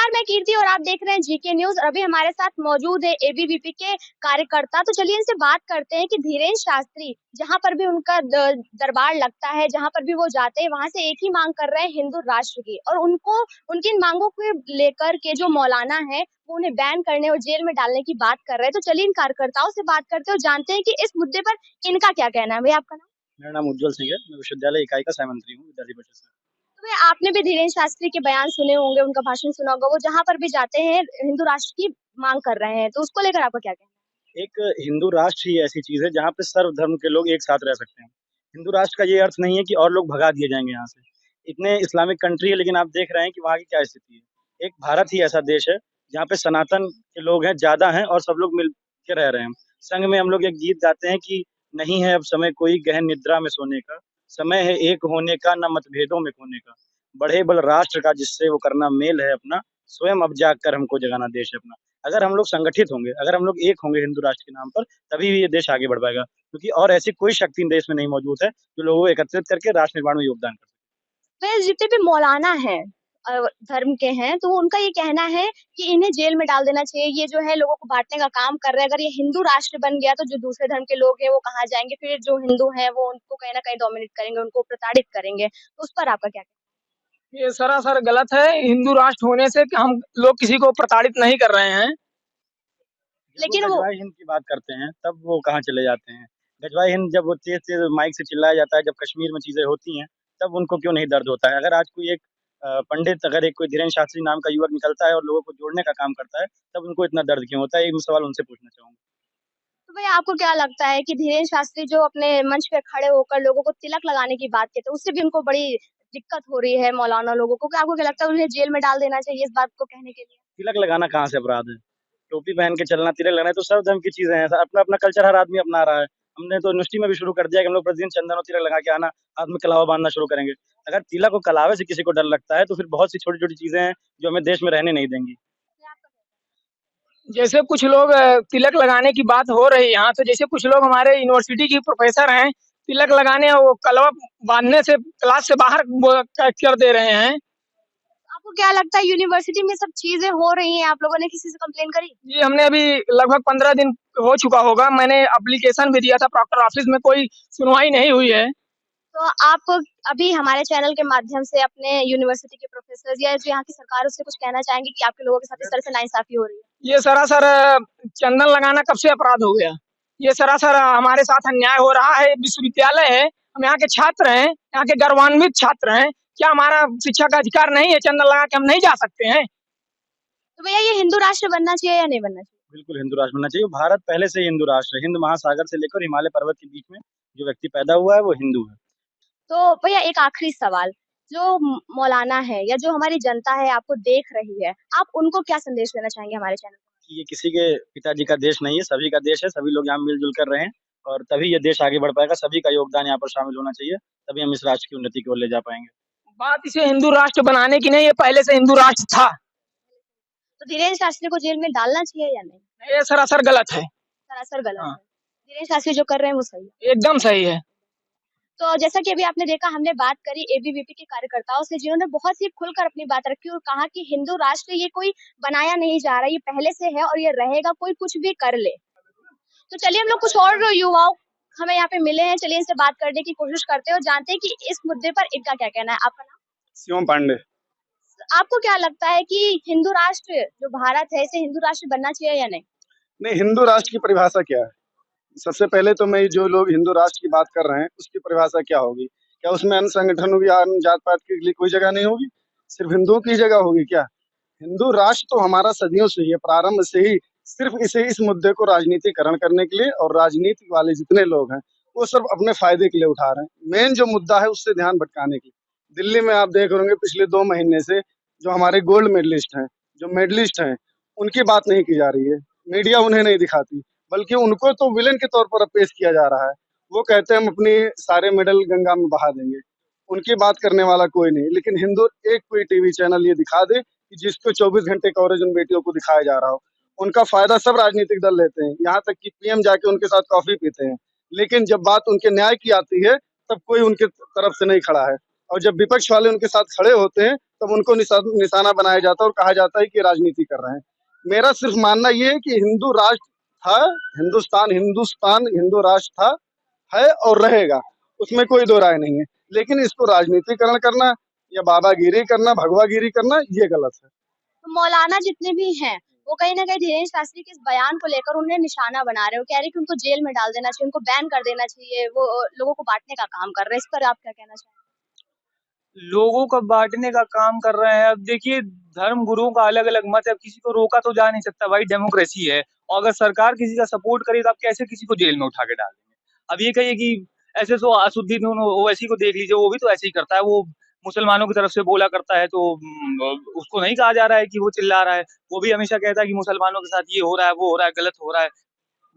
नमस्कार, मैं कीर्ति और आप देख रहे हैं जीके न्यूज़। अभी हमारे साथ मौजूद है एबीवीपी के कार्यकर्ता। तो चलिए इनसे बात करते हैं कि धीरेन्द्र शास्त्री जहाँ पर भी उनका दरबार लगता है, जहाँ पर भी वो जाते हैं, वहाँ से एक ही मांग कर रहे हैं हिंदू राष्ट्र की। और उनको उनकी इन मांगों को लेकर के जो मौलाना है, वो उन्हें बैन करने और जेल में डालने की बात कर रहे हैं। तो चलिए इन कार्यकर्ताओं से बात करते हैं और जानते हैं कि इस मुद्दे पर इनका क्या कहना है। भैया आपका नाम? मेरा नाम उज्जवल सिंह है। मैं विश्वविद्यालय इकाई का सहमंत्री हूँ विद्यार्थी परिषद से। तो भैया आपने भी धीरेन्द्र शास्त्री के बयान सुने होंगे, उनका भाषण सुना होगा। वो जहाँ पर भी जाते हैं हिंदू राष्ट्र की मांग कर रहे हैं, तो उसको लेकर आपका क्या कहना है? एक हिंदू राष्ट्र ही ऐसी चीज़ है जहाँ पे सर्व धर्म के लोग एक साथ रह सकते हैं। हिंदू राष्ट्र का ये अर्थ नहीं है कि और लोग भगा दिए जाएँगे यहाँ से। इतने इस्लामिक कंट्री है लेकिन आप देख रहे हैं कि वहाँ की क्या स्थिति है। एक भारत ही ऐसा देश है जहाँ पे सनातन के लोग हैं, ज़्यादा हैं और सब लोग मिल के रह रहे हैं। संघ में हम लोग एक गीत गाते हैं कि नहीं है अब समय कोई गहन निद्रा में सोने का, समय है एक होने का ना मतभेदों में खोने का। बढ़े बल राष्ट्र का जिससे वो करना मेल है अपना, स्वयं अब जाग कर हमको जगाना देश है अपना। अगर हम लोग संगठित होंगे, अगर हम लोग एक होंगे हिंदू राष्ट्र के नाम पर, तभी भी ये देश आगे बढ़ पाएगा। क्योंकि और ऐसी कोई शक्ति देश में नहीं मौजूद है, जो लोगों को एकत्रित करके राष्ट्र निर्माण में योगदान कर सके। वैसे जितने भी मौलाना हैं धर्म के हैं, तो उनका ये कहना है कि इन्हें जेल में डाल देना चाहिए। ये जो है लोगों को बाँटने का काम कर रहे हैं। अगर ये हिंदू राष्ट्र बन गया तो जो दूसरे धर्म के लोग हैं वो कहाँ जाएँगे? फिर जो हिंदू हैं वो उनको कहीं न कहीं डोमिनेट करेंगे, उनको प्रताड़ित करेंगे। तो उस पर आपका क्या कहना ये सरासर गलत है। हिंदू राष्ट्र होने से कि हम लोग किसी को प्रताड़ित नहीं कर रहे हैं। है? जब वो लेकिन वो गजवाए हिंद की बात करते हैं, तब वो कहाँ चले जाते हैं। गजवाए हिंद जब वो तेज़-तेज़ माइक से चिल्लाया जाता है, जब कश्मीर में चीज़ें होती हैं, तब उनको क्यों नहीं दर्द होता है। अगर आज कोई एक पंडित अगर एक कोई धीरेन्द्र शास्त्री नाम का युवक निकलता है और लोगों को जोड़ने का काम करता है, तब उनको इतना दर्द क्यों होता है? एक सवाल उनसे पूछना चाहूँगा। तो भैया आपको क्या लगता है कि धीरेन्द्र शास्त्री जो अपने मंच पे खड़े होकर लोगों को तिलक लगाने की बात कहते हैं, उससे भी उनको बड़ी दिक्कत हो रही है मौलाना लोगों को? क्या आपको क्या लगता है उन्हें जेल में डाल देना चाहिए इस बात को कहने के लिए? तिलक लगाना कहाँ से अपराध है? टोपी पहन के चलना, तिलक लगाना, ये तो सर्व धर्म की चीज़ें हैं। अपना-अपना कल्चर हर आदमी अपना रहा है। हमने तो यूनिवर्सिटी में भी शुरू कर दिया कि हम लोग प्रतिदिन चंदन और तिलक लगा के आना, हाथ में कलावा बाँधना शुरू करेंगे। अगर तिलक और कलावे से किसी को डर लगता है, तो फिर बहुत सी छोटी-छोटी चीज़ें हैं, जो हमें देश में रहने नहीं देंगी। जैसे कुछ लोग तिलक लगाने की बात हो रही है यहाँ, तो जैसे कुछ लोग हमारे यूनिवर्सिटी की प्रोफ़ेसर हैं, तिलक लगाने और वो कलवा बाँधने से क्लास से बाहर वो कर दे रहे हैं। आपको क्या लगता है यूनिवर्सिटी में सब चीज़ें हो रही हैं, आप लोगों ने किसी से कंप्लेन करी? जी, हमने अभी लगभग 15 दिन हो चुका होगा। मैंने एप्लीकेशन भी दिया था प्रॉक्टर ऑफ़िस में, कोई सुनवाई नहीं हुई है। तो आप अभी हमारे चैनल के माध्यम से अपने यूनिवर्सिटी के प्रोफ़ेसर्स या जो यहाँ की सरकार है उससे कुछ कहना चाहेंगे कि आपके लोगों के साथ इस तरह से नाइंसाफ़ी हो रही है? ये सरासर चंदन लगाना कब से अपराध हो गया? ये सरासर हमारे साथ अन्याय हो रहा है। विश्वविद्यालय है, हम यहाँ के छात्र हैं, यहाँ के गौरवान्वित छात्र हैं। क्या हमारा शिक्षा का अधिकार नहीं है? चंदन लगा के हम नहीं जा सकते हैं? तो भैया ये हिंदू राष्ट्र बनना चाहिए या नहीं बनना चाहिए? बिल्कुल हिंदू राष्ट्र बनना चाहिए। भारत पहले से ही हिंदू राष्ट्र है। हिंद महासागर से लेकर हिमालय पर्वत के बीच में जो व्यक्ति पैदा हुआ है, वो हिंदू है। तो भैया एक आखिरी सवाल, जो मौलाना है या जो हमारी जनता है आपको देख रही है, आप उनको क्या संदेश देना चाहेंगे हमारे चैनल पे? कि ये किसी के पिताजी का देश नहीं है, सभी का देश है, सभी लोग यहाँ मिल-जुल कर रहें और तभी ये देश आगे बढ़ पाएगा, सभी का योगदान यहाँ पर शामिल होना चाहिए, तभी हम इस राष्ट्र की उन्नति की ओर ले जा पाएँगे। बात इसे हिंदू राष्ट्र बनाने की नहीं है, पहले से हिंदू राष्ट्र था। तो धीरेन्द्र शास्त्री को जेल में डालना चाहिए या नहीं? ये सरासर गलत है। सरासर गलत हाँ, है। धीरेन्द्र शास्त्री जो कर रहे हैं वो सही है। एकदम सही है। तो जैसा कि अभी आपने देखा हमने बात करी एबीवीपी के कार्यकर्ताओं से जिन्होंने बहुत ही खुलकर अपनी बात रखी और कहा कि हिंदू राष्ट्र ये कोई बनाया नहीं जा रहा, ये पहले से है और ये रहेगा, कोई कुछ भी कर ले। तो चलिए हम लोग कुछ और युवाओं हमें यहाँ पे मिले हैं, चलिए इनसे बात करने की कोशिश करते हैं और जानते हैं कि इस मुद्दे पर इनका क्या कहना है। आपका नाम? शिवम पांडे। आपको क्या लगता है कि हिंदू राष्ट्र जो भारत है इसे हिंदू राष्ट्र बनना चाहिए या नहीं? नहीं, हिंदू राष्ट्र की परिभाषा क्या है? सबसे पहले तो मैं जो लोग हिंदू राष्ट्र की बात कर रहे हैं, उसकी परिभाषा क्या होगी? क्या उसमें अन्य संगठनों या अन्य जात-पात के लिए कोई जगह नहीं होगी? सिर्फ हिंदुओं की जगह होगी क्या? हिंदू राष्ट्र तो हमारा सदियों से ही है, प्रारंभ से ही सिर्फ इस मुद्दे को राजनीतिकरण करने के लिए और राजनीति वाले जितने लोग हैं, वो सब अपने फायदे के लिए उठा रहे हैं। मेन जो मुद्दा है उससे ध्यान भटकाने के लिए। दिल्ली में आप देख रहे होंगे पिछले 2 महीने से जो हमारे गोल्ड मेडलिस्ट हैं, जो मेडलिस्ट हैं, उनकी बात नहीं की जा रही है। मीडिया उन्हें नहीं दिखाती, बल्कि उनको तो विलेन के तौर पर अब पेश किया जा रहा है। वो कहते हैं हम अपनी सारे मेडल गंगा में बहा देंगे। उनकी बात करने वाला कोई नहीं, लेकिन हिंदू एक कोई टीवी चैनल ये दिखा दे कि जिसको 24 घंटे कवरेज उन बेटियों को दिखाया जा रहा हो। उनका फ़ायदा सब राजनीतिक दल लेते हैं, यहाँ तक कि पीएम जाके उनके साथ कॉफ़ी पीते हैं। लेकिन जब बात उनके न्याय की आती है, तब कोई उनके तरफ से नहीं खड़ा है। और जब विपक्ष वाले उनके साथ खड़े होते हैं तब उनको निशाना बनाया जाता है और कहा जाता है कि राजनीति कर रहे हैं। मेरा सिर्फ मानना ये है कि हिंदू राष्ट्र था, हिंदुस्तान हिंदू राष्ट्र था, है और रहेगा, उसमें कोई दो राय नहीं है। लेकिन इसको राजनीतिकरण करना या बाबागिरी करना, भगवागिरी करना, ये गलत है। तो मौलाना जितने भी हैं, वो कहीं न कहीं धीरेन्द्र शास्त्री के इस बयान को लेकर उन्हें निशाना बना रहे हो, कह रहे हैं कि उनको जेल में डाल देना चाहिए, उनको बैन कर देना चाहिए, वो लोगों को बाँटने का काम कर रहे हैं। इस पर आप क्या कहना चाहेंगे? लोगों को बाँटने का काम कर रहे हैं। अब देखिए धर्म गुरुओं का अलग-अलग मत है, अब किसी को रोका तो जा नहीं सकता भाई डेमोक्रेसी है और अगर सरकार किसी का सपोर्ट करे तो आप कैसे किसी को जेल में उठा के डाल देंगे। अब ये कहिए कि ऐसे तो असुद्दीन ओवैसी को देख लीजिए, वो भी तो ऐसे ही करता है, वो मुसलमानों की तरफ से बोला करता है तो उसको नहीं कहा जा रहा है कि वो चिल्ला रहा है। वो भी हमेशा कहता है कि मुसलमानों के साथ ये हो रहा है, वो हो रहा है, गलत हो रहा है।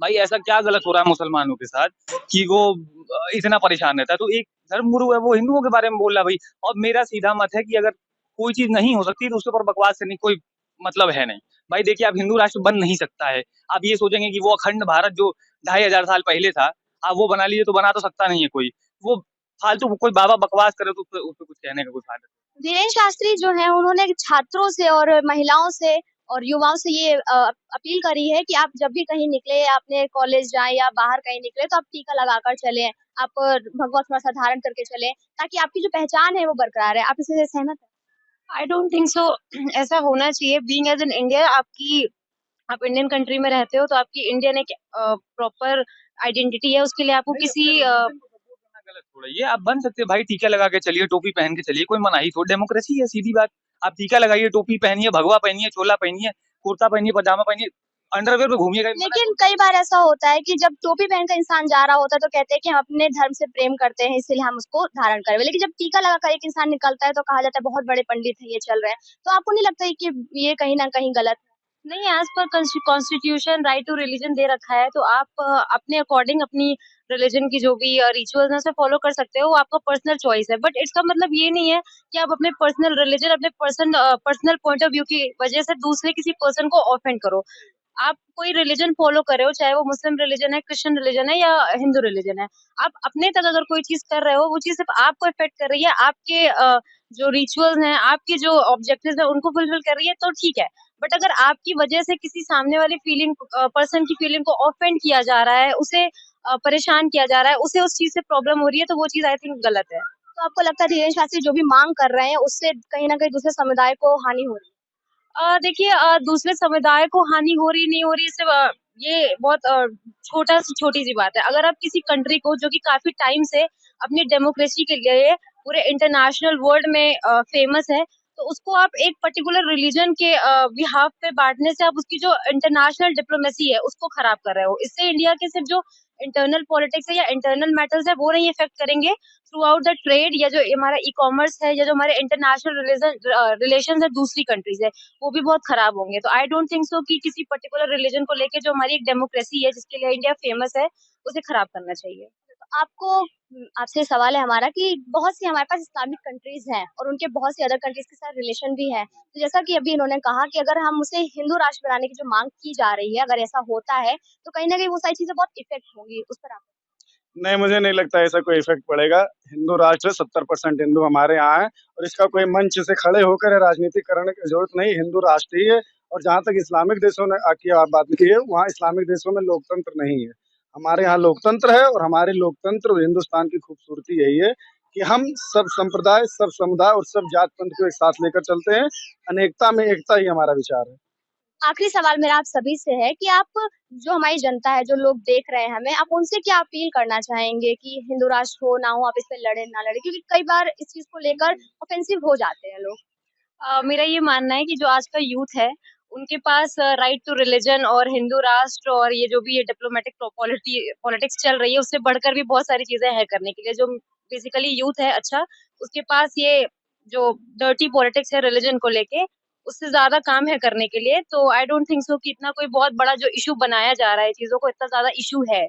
भाई ऐसा क्या गलत हो रहा है मुसलमानों के साथ कि वो इतना परेशान रहता है? तो एक धर्मगुरु है वो हिंदुओं के बारे में बोल रहा है भाई और मेरा सीधा मत है कि अगर कोई चीज़ नहीं हो सकती तो उसके ऊपर बकवास करने कोई मतलब है नहीं। भाई देखिए आप हिंदू राष्ट्र बन नहीं सकता है। आप ये सोचेंगे कि वो अखंड भारत जो 2500 साल पहले था, आप वो बना लीजिए तो बना तो सकता नहीं है कोई। वो फालतू कोई बाबा बकवास करे तो उसपे कुछ कहने का कोई फायदा धीरेन्द्र शास्त्री जो हैं उन्होंने छात्रों से और महिलाओं से और युवाओं से ये अपील करी है कि आप जब भी कहीं निकले या अपने कॉलेज जाएँ या बाहर कहीं निकले तो आप टीका लगाकर चलें। आप भगवा थोड़ा-सा धारण करके चलें, ताकि आपकी जो पहचान है वो बरकरार रहे। आप इससे सहमत हैं? आई डोंट थिंक सो ऐसा होना चाहिए बीइंग एज एन इंडिया आप इंडियन कंट्री में रहते हो तो आपकी इंडियन एक प्रॉपर आइडेंटिटी है उसके लिए आपको नहीं, किसी अपना रिलीजन को सपोर्ट करना गलत थोड़ा ही है। आप बन सकते हैं भाई टीका लगा के चलिए, टोपी पहन के चलिए, कोई मनाही थोड़ी डेमोक्रेसी है सीधी बात। आप टीका लगाइए, टोपी पहनिए, भगवा पहनिए, चोला पहनिए, कुर्ता पहनिए, पजामा पहनिए, अंडरवियर में घूमिएगा लेकिन कई बार ऐसा होता है कि जब टोपी पहनकर इंसान जा रहा होता है तो कहते हैं कि हम अपने धर्म से प्रेम करते हैं इसलिए हम उसको धारण करें। लेकिन जब टीका लगाकर एक इंसान निकलता है तो कहा जाता है बहुत बड़े पंडित हैं ये चल रहे हैं। तो आपको नहीं लगता है कि ये कहीं न कहीं गलत है? नहीं as per constitution right to religion दे रखा है तो आप अपने अकॉर्डिंग अपनी रिलीजन की जो भी रिचुअल्स हैं उसे फॉलो कर सकते हो वो आपका पर्सनल चॉइस है बट इसका मतलब ये नहीं है कि आप अपने पर्सनल रिलीजन अपने पर्सनल पॉइंट ऑफ व्यू की वजह से दूसरे किसी पर्सन को ऑफेंड करो आप कोई रिलीजन फॉलो कर रहे हो चाहे वो मुस्लिम रिलीजन है क्रिश्चियन रिलीजन है या हिंदू रिलीजन है आप अपने तक अगर कोई चीज कर रहे हो वो चीज सिर्फ आपको इफेक्ट कर रही है आपके जो रिचुअल्स हैं आपके जो ऑब्जेक्टिव्स हैं उनको फुलफिल कर रही है तो ठीक है बट अगर आपकी वजह से किसी सामने वाली पर्सन की फीलिंग को ऑफेंड किया जा रहा है उसे परेशान किया जा रहा है उसे उस चीज से प्रॉब्लम हो रही है तो वो चीज आई थिंक गलत है तो आपको लगता है धीरेन्द्र शास्त्री जो भी माँग कर रहे हैं उससे कहीं न कहीं दूसरे समुदाय को हानि हो रही है? देखिए दूसरे समुदाय को हानि हो रही नहीं हो रही इससे ये बहुत छोटी सी बात है अगर आप किसी कंट्री को जो कि काफी टाइम से अपनी डेमोक्रेसी के लिए पूरे इंटरनेशनल वर्ल्ड में फेमस है तो उसको आप एक पर्टिकुलर रिलीजन के बिहाफ पे बांटने से आप उसकी जो इंटरनेशनल डिप्लोमेसी है उसको खराब कर रहे हो इससे इंडिया के सिर्फ जो इंटरनल पॉलिटिक्स है या इंटरनल मैटर्स है वो नहीं इफेक्ट करेंगे थ्रू आउट द ट्रेड या जो हमारा ई कॉमर्स है या जो हमारे इंटरनेशनल रिलेशन है दूसरी कंट्रीज है वो भी बहुत खराब होंगे तो आई डोंट थिंक सो कि किसी पर्टिकुलर रिलीजन को लेके जो हमारी एक डेमोक्रेसी है जिसके लिए इंडिया फेमस है उसे खराब करना चाहिए तो आपको आपसे सवाल है हमारा कि बहुत सी हमारे पास इस्लामिक कंट्रीज हैं और उनके बहुत सी अदर कंट्रीज के साथ रिलेशन भी है। तो जैसा कि अभी इन्होंने कहा कि अगर हम उसे हिंदू राष्ट्र बनाने की जो माँग की जा रही है, अगर ऐसा होता है, तो कहीं न कहीं वो सारी चीज़ें बहुत इफ़ेक्ट होंगी। उस पर आप नहीं, मुझे नहीं लगता ऐसा कोई इफेक्ट पड़ेगा। हिंदू राष्ट्र 70% हिंदू हमारे यहाँ है और इसका कोई मंच से खड़े होकर राजनीति करने की जरूरत नहीं। हिंदू राष्ट्र ही है और जहाँ तक इस्लामिक देशों ने की आप बात की है, वहाँ इस्लामिक देशों में लोकतंत्र नहीं है। हमारे यहाँ लोकतंत्र है और हमारे लोकतंत्र और हिंदुस्तान की खूबसूरती यही है कि हम सब संप्रदाय, सब समुदाय और सब जात पंथ को एक साथ लेकर चलते हैं। अनेकता में एकता ही हमारा विचार है। आखिरी सवाल मेरा आप सभी से है कि आप जो हमारी जनता है, जो लोग देख रहे हैं हमें, आप उनसे क्या अपील करना चाहेंगे कि हिंदू राष्ट्र हो, ना हो, आप इस पे लड़ें, ना लड़ें? क्योंकि कई बार इस चीज़ को लेकर ऑफेंसिव हो जाते हैं लोग। मेरा ये मानना है कि जो आज का यूथ है उनके पास राइट टू रिलीजन और हिंदू राष्ट्र और ये जो भी ये डिप्लोमेटिक पॉलिटिक्स चल रही है उससे बढ़कर भी बहुत सारी चीजें हैं करने के लिए जो बेसिकली यूथ है अच्छा उसके पास ये जो डर्टी पॉलिटिक्स है रिलीजन को लेके उससे ज्यादा काम है करने के लिए तो आई डोंट थिंक सो कि इतना कोई बहुत बड़ा जो इशू बनाया जा रहा है चीजों को इतना ज्यादा इशू है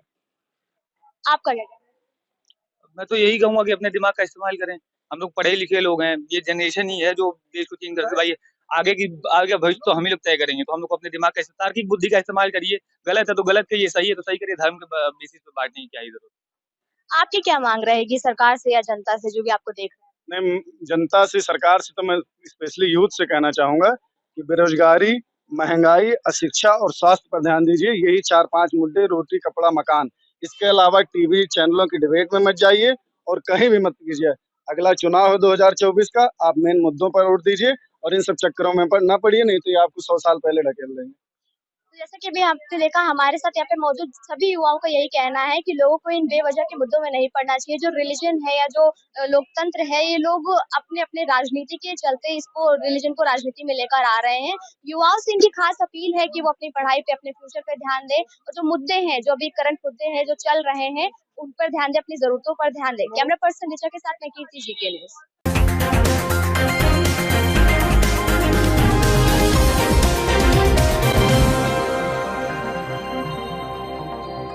आपका क्या कहना मैं तो यही कहूँगा कि अपने दिमाग का इस्तेमाल करें। हम लोग पढ़े लिखे लोग हैं, ये जनरेशन ही है जो देश को चेंज करके भाई आगे का भविष्य तो हम ही लोग तय करेंगे। तो हम लोग को अपने दिमाग का तार्किक बुद्धि का इस्तेमाल करिए। गलत है तो गलत कहिए, सही है तो सही करिए। धर्म के बेसिस पे बाँटने की क्या ही ज़रूरत है। है? आपकी क्या माँग रहेगी सरकार से या जनता से जो भी आपको देख रहे हैं? मैं जनता से, सरकार से, तो मैं स्पेशली यूथ से कहना चाहूँगा कि बेरोज़गारी, महँगाई, अशिक्षा और स्वास्थ्य पर ध्यान दीजिए। यही 4-5 मुद्दे, रोटी, कपड़ा, मकान। इसके अलावा टीवी चैनलों की डिबेट में मत जाइए और कहीं भी मत कीजिए। अगला चुनाव है 2024 का, आप मेन मुद्दों पर वोट दीजिए और इन सब चक्करों में ना पड़िए, नहीं तो ये आपको 100 साल पहले ढकेल देंगे। तो जैसा कि अभी आपने देखा हमारे साथ यहाँ पे मौजूद सभी युवाओं का यही कहना है कि लोगों को इन बेवजह के मुद्दों में नहीं पड़ना चाहिए। जो रिलीजन है या जो लोकतंत्र है, ये लोग अपने-अपने राजनीति के चलते इसको रिलीजन को राजनीति में लेकर आ रहे हैं। युवाओं से इनकी खास अपील है कि वो अपनी पढ़ाई पे, अपने फ्यूचर पे ध्यान दें और जो मुद्दे हैं, जो अभी करंट मुद्दे हैं, जो चल रहे हैं, उन पर ध्यान दें, अपनी ज़रूरतों पर ध्यान दें। कैमरा पर्सन ऋचा के साथ मैं कीर्ति, जीके न्यूज़।